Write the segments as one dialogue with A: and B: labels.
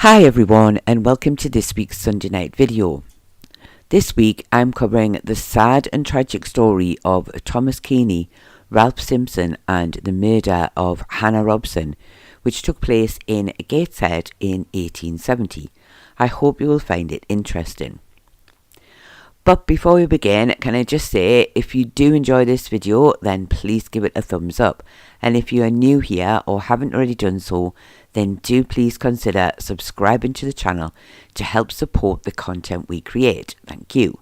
A: Hi everyone and welcome to this week's Sunday night video. This week I'm covering the sad and tragic story of Thomas Keeny, Ralph Simpson and the murder of Hannah Robson, which took place in Gateshead in 1870. I hope you will find it interesting. But before we begin, can I just say, if you do enjoy this video, then please give it a thumbs up. And if you are new here or haven't already done so, then do please consider subscribing to the channel to help support the content we create. Thank you.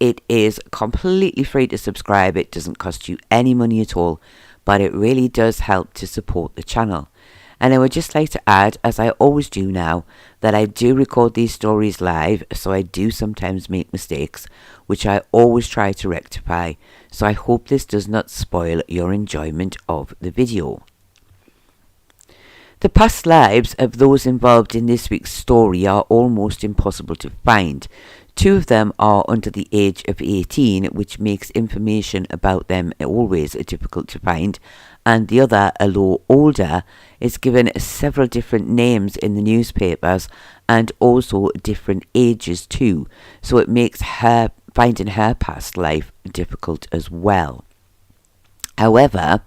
A: It is completely free to subscribe. It doesn't cost you any money at all, but it really does help to support the channel. And I would just like to add, as I always do now, that I do record these stories live, so I do sometimes make mistakes, which I always try to rectify. So I hope this does not spoil your enjoyment of the video. The past lives of those involved in this week's story are almost impossible to find. Two of them are under the age of 18, which makes information about them always difficult to find, and the other, although older, is given several different names in the newspapers and also different ages too, so it makes finding her past life difficult as well. However,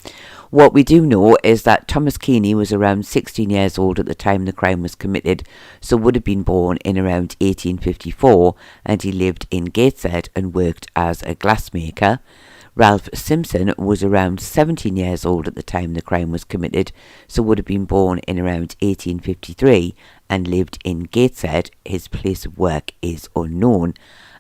A: what we do know is that Thomas Keeny was around 16 years old at the time the crime was committed, so would have been born in around 1854, and he lived in Gateshead and worked as a glassmaker. Ralph Simpson was around 17 years old at the time the crime was committed, so would have been born in around 1853 and lived in Gateshead. His place of work is unknown.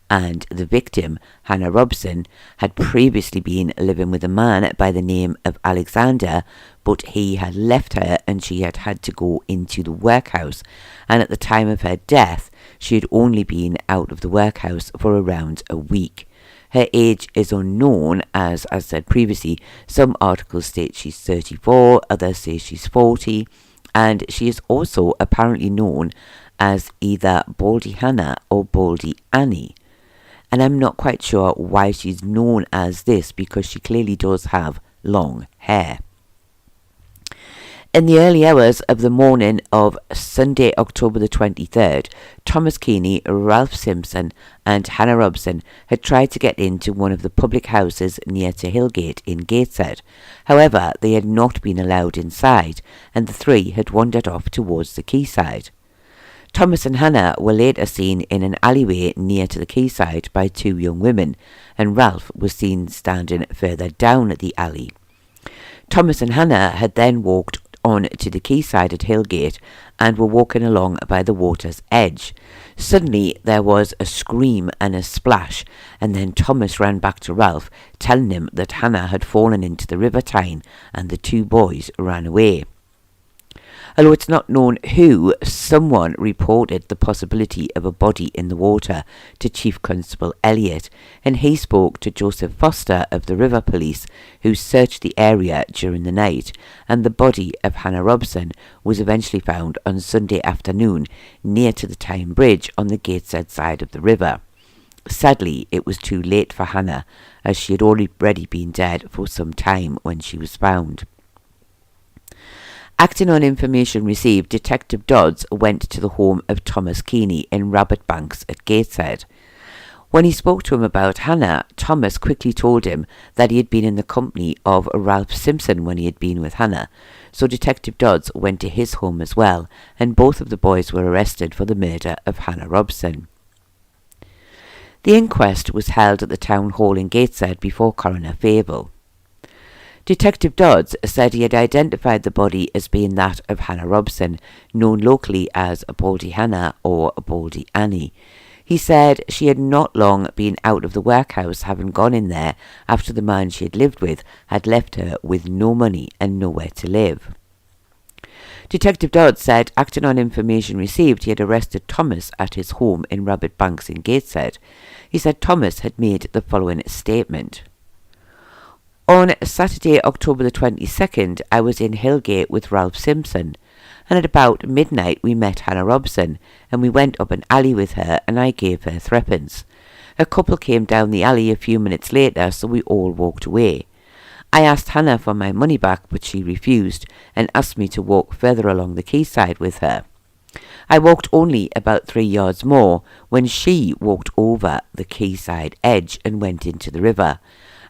A: And the victim, Hannah Robson, had previously been living with a man by the name of Alexander, but he had left her and she had had to go into the workhouse, and at the time of her death she had only been out of the workhouse for around a week. Her age is unknown, as said previously. Some articles state she's 34, others say she's 40, and she is also apparently known as either Baldy Hannah or Baldy Annie. And I'm not quite sure why she's known as this, because she clearly does have long hair. In the early hours of the morning of Sunday, October the 23rd, Thomas Keeny, Ralph Simpson and Hannah Robson had tried to get into one of the public houses near to HIllgate in Gateshead. However, they had not been allowed inside, and the three had wandered off towards the quayside. Thomas and Hannah were later seen in an alleyway near to the quayside by two young women, and Ralph was seen standing further down the alley. Thomas and Hannah had then walked on to the quayside at HIllgate and were walking along by the water's edge. Suddenly there was a scream and a splash, and then Thomas ran back to Ralph, telling him that Hannah had fallen into the River Tyne, and the two boys ran away. Although it's not known who, someone reported the possibility of a body in the water to Chief Constable Elliot, and he spoke to Joseph Foster of the River Police, who searched the area during the night, and the body of Hannah Robson was eventually found on Sunday afternoon near to the Tyne Bridge on the Gateshead side of the river. Sadly, it was too late for Hannah, as she had already been dead for some time when she was found. Acting on information received, Detective Dodds went to the home of Thomas Keeny in Rabbit Banks at Gateshead. When he spoke to him about Hannah, Thomas quickly told him that he had been in the company of Ralph Simpson when he had been with Hannah, so Detective Dodds went to his home as well, and both of the boys were arrested for the murder of Hannah Robson. The inquest was held at the town hall in Gateshead before Coroner Fable. Detective Dodds said he had identified the body as being that of Hannah Robson, known locally as Baldy Hannah or Baldy Annie. He said she had not long been out of the workhouse, having gone in there after the man she had lived with had left her with no money and nowhere to live. Detective Dodds said, acting on information received, he had arrested Thomas at his home in Rabbit Banks in Gateshead. He said Thomas had made the following statement. On Saturday, October the 22nd, I was in HIllgate with Ralph Simpson, and at about midnight we met Hannah Robson, and we went up an alley with her, and I gave her threepence. A couple came down the alley a few minutes later, so we all walked away. I asked Hannah for my money back, but she refused, and asked me to walk further along the quayside with her. I walked only about 3 yards more when she walked over the quayside edge and went into the river.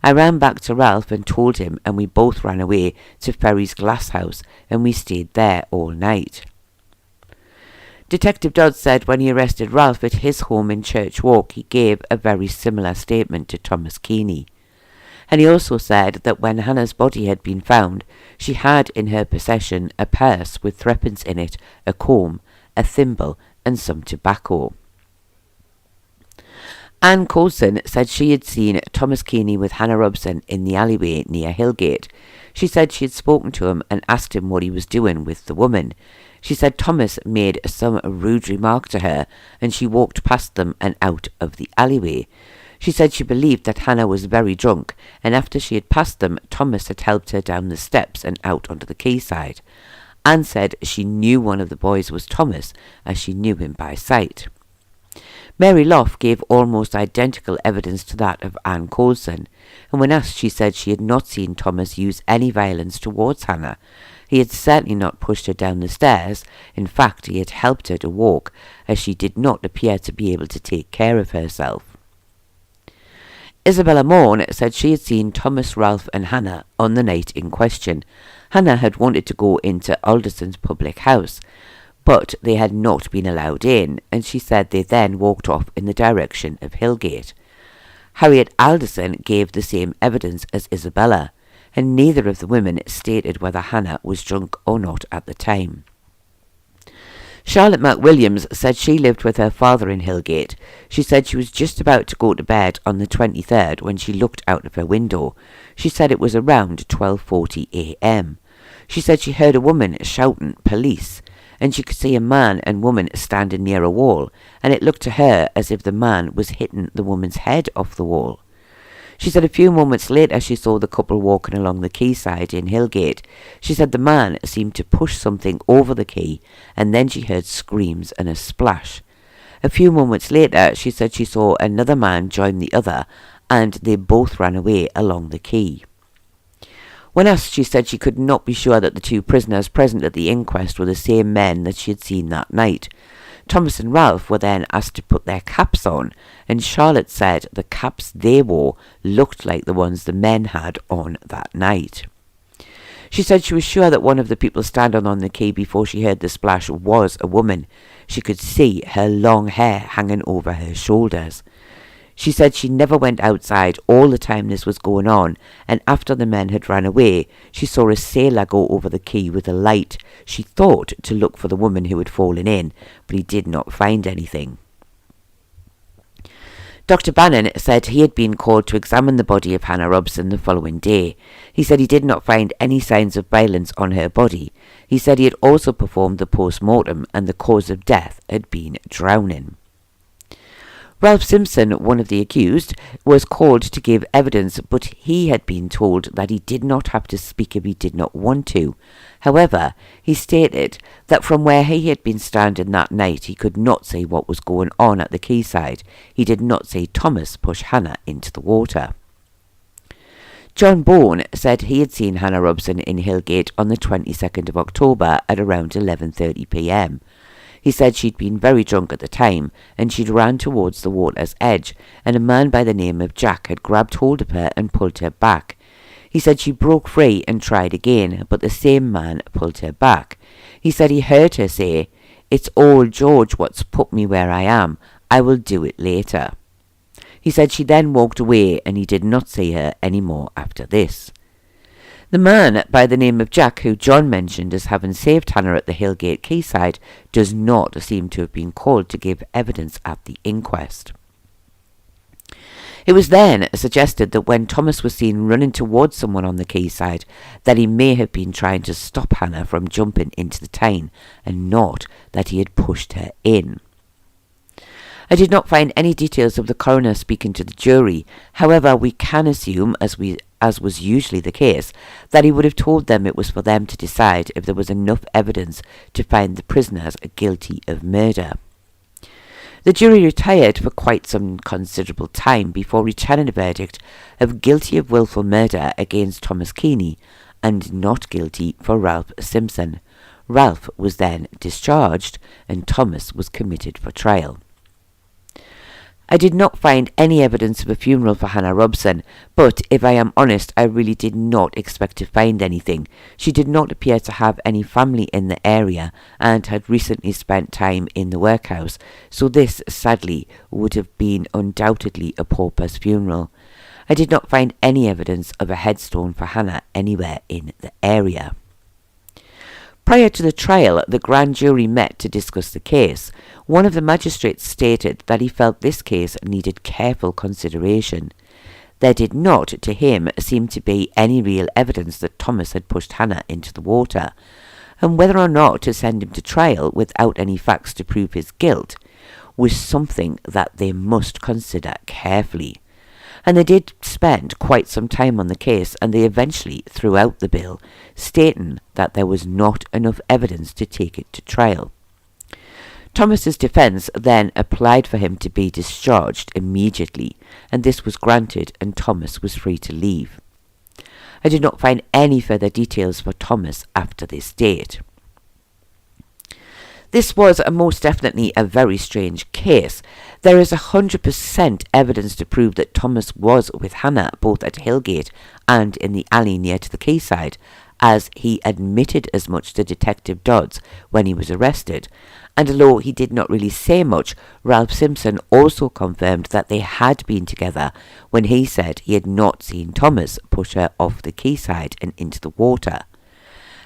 A: I ran back to Ralph and told him, and we both ran away to Ferry's glass house, and we stayed there all night. Detective Dodd said when he arrested Ralph at his home in Church Walk, he gave a very similar statement to Thomas Keeny. And he also said that when Hannah's body had been found, she had in her possession a purse with threepence in it, a comb, a thimble, and some tobacco. Anne Coulson said she had seen Thomas Keeny with Hannah Robson in the alleyway near HIllgate. She said she had spoken to him and asked him what he was doing with the woman. She said Thomas made some rude remark to her, and she walked past them and out of the alleyway. She said she believed that Hannah was very drunk, and after she had passed them, Thomas had helped her down the steps and out onto the quayside. Anne said she knew one of the boys was Thomas, as she knew him by sight. Mary Loff gave almost identical evidence to that of Anne Coulson, and when asked she said she had not seen Thomas use any violence towards Hannah. He had certainly not pushed her down the stairs. In fact, he had helped her to walk, as she did not appear to be able to take care of herself. Isabella Morn said she had seen Thomas, Ralph and Hannah on the night in question. Hannah had wanted to go into Alderson's public house, but they had not been allowed in, and she said they then walked off in the direction of HIllgate. Harriet Alderson gave the same evidence as Isabella, and neither of the women stated whether Hannah was drunk or not at the time. Charlotte McWilliams said she lived with her father in HIllgate. She said she was just about to go to bed on the 23rd when she looked out of her window. She said it was around 12:40 a.m. She said she heard a woman shouting "police," and she could see a man and woman standing near a wall, and it looked to her as if the man was hitting the woman's head off the wall. She said a few moments later she saw the couple walking along the quayside in HIllgate. She said the man seemed to push something over the quay, and then she heard screams and a splash. A few moments later she said she saw another man join the other, and they both ran away along the quay. When asked, she said she could not be sure that the two prisoners present at the inquest were the same men that she had seen that night. Thomas and Ralph were then asked to put their caps on, and Charlotte said the caps they wore looked like the ones the men had on that night. She said she was sure that one of the people standing on the quay before she heard the splash was a woman. She could see her long hair hanging over her shoulders. She said she never went outside all the time this was going on, and after the men had ran away, she saw a sailor go over the quay with a light. She thought to look for the woman who had fallen in, but he did not find anything. Dr. Bannon said he had been called to examine the body of Hannah Robson the following day. He said he did not find any signs of violence on her body. He said he had also performed the post-mortem, and the cause of death had been drowning. Ralph Simpson, one of the accused, was called to give evidence, but he had been told that he did not have to speak if he did not want to. However, he stated that from where he had been standing that night, he could not say what was going on at the quayside. He did not say Thomas pushed Hannah into the water. John Bourne said he had seen Hannah Robson in HIllgate on the 22nd of October at around 11:30 p.m. He said she'd been very drunk at the time, and she'd ran towards the water's edge, and a man by the name of Jack had grabbed hold of her and pulled her back. He said she broke free and tried again, but the same man pulled her back. He said he heard her say, "It's old George what's put me where I am. I will do it later." He said she then walked away, and he did not see her any more after this. The man by the name of Jack, who John mentioned as having saved Hannah at the HIllgate quayside, does not seem to have been called to give evidence at the inquest. It was then suggested that when Thomas was seen running towards someone on the quayside, that he may have been trying to stop Hannah from jumping into the Tyne, and not that he had pushed her in. I did not find any details of the coroner speaking to the jury. However, we can assume, as was usually the case, that he would have told them it was for them to decide if there was enough evidence to find the prisoners guilty of murder. The jury retired for quite some considerable time before returning a verdict of guilty of wilful murder against Thomas Keeny and not guilty for Ralph Simpson. Ralph was then discharged and Thomas was committed for trial. I did not find any evidence of a funeral for Hannah Robson, but if I am honest, I really did not expect to find anything. She did not appear to have any family in the area and had recently spent time in the workhouse, so this, sadly, would have been undoubtedly a pauper's funeral. I did not find any evidence of a headstone for Hannah anywhere in the area. Prior to the trial, the grand jury met to discuss the case. One of the magistrates stated that he felt this case needed careful consideration. There did not, to him, seem to be any real evidence that Thomas had pushed Hannah into the water, and whether or not to send him to trial without any facts to prove his guilt was something that they must consider carefully. And they did spend quite some time on the case, and they eventually threw out the bill, stating that there was not enough evidence to take it to trial. Thomas's defence then applied for him to be discharged immediately, and this was granted, and Thomas was free to leave. I did not find any further details for Thomas after this date. This was most definitely a very strange case. There is 100% evidence to prove that Thomas was with Hannah both at Hillgate and in the alley near to the quayside, as he admitted as much to Detective Dodds when he was arrested. And although he did not really say much, Ralph Simpson also confirmed that they had been together when he said he had not seen Thomas push her off the quayside and into the water.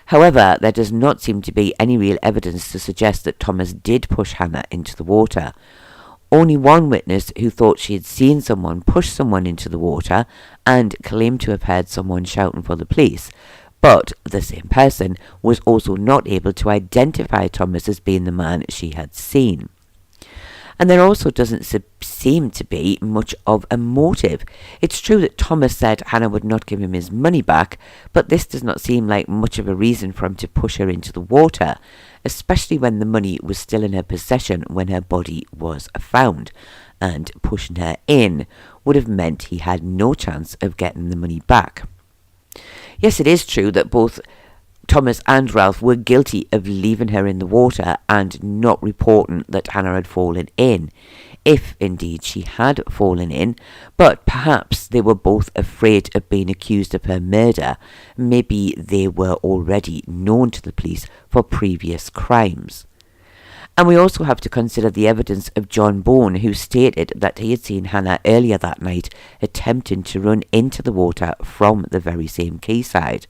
A: However, there does not seem to be any real evidence to suggest that Thomas did push Hannah into the water. Only one witness who thought she had seen someone push someone into the water and claimed to have heard someone shouting for the police, but the same person was also not able to identify Thomas as being the man she had seen. And there also doesn't seem to be much of a motive. It's true that Thomas said Hannah would not give him his money back, but this does not seem like much of a reason for him to push her into the water, especially when the money was still in her possession when her body was found, and pushing her in would have meant he had no chance of getting the money back. Yes, it is true that both Thomas and Ralph were guilty of leaving her in the water and not reporting that Hannah had fallen in, if indeed she had fallen in, but perhaps they were both afraid of being accused of her murder. Maybe they were already known to the police for previous crimes. And we also have to consider the evidence of John Bone, who stated that he had seen Hannah earlier that night attempting to run into the water from the very same quayside.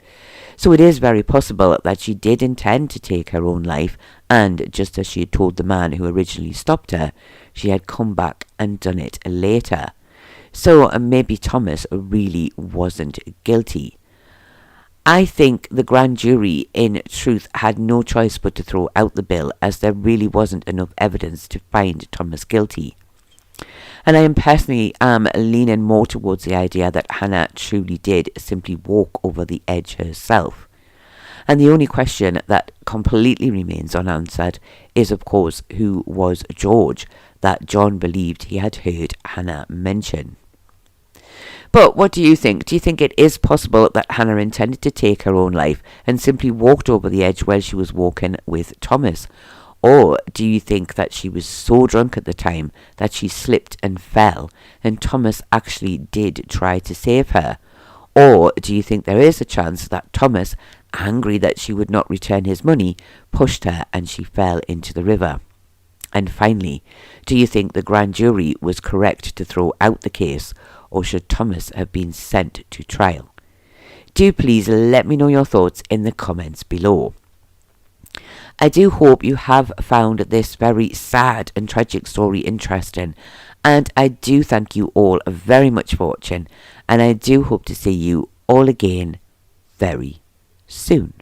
A: So it is very possible that she did intend to take her own life, and just as she had told the man who originally stopped her, she had come back and done it later. So maybe Thomas really wasn't guilty. I think the grand jury, in truth, had no choice but to throw out the bill, as there really wasn't enough evidence to find Thomas guilty. And I am personally leaning more towards the idea that Hannah truly did simply walk over the edge herself. And the only question that completely remains unanswered is, of course, who was George that John believed he had heard Hannah mention. But what do you think? Do you think it is possible that Hannah intended to take her own life and simply walked over the edge while she was walking with Thomas? Or do you think that she was so drunk at the time that she slipped and fell and Thomas actually did try to save her? Or do you think there is a chance that Thomas, angry that she would not return his money, pushed her and she fell into the river? And finally, do you think the grand jury was correct to throw out the case, or should Thomas have been sent to trial? Do please let me know your thoughts in the comments below. I do hope you have found this very sad and tragic story interesting, and I do thank you all very much for watching, and I do hope to see you all again very soon.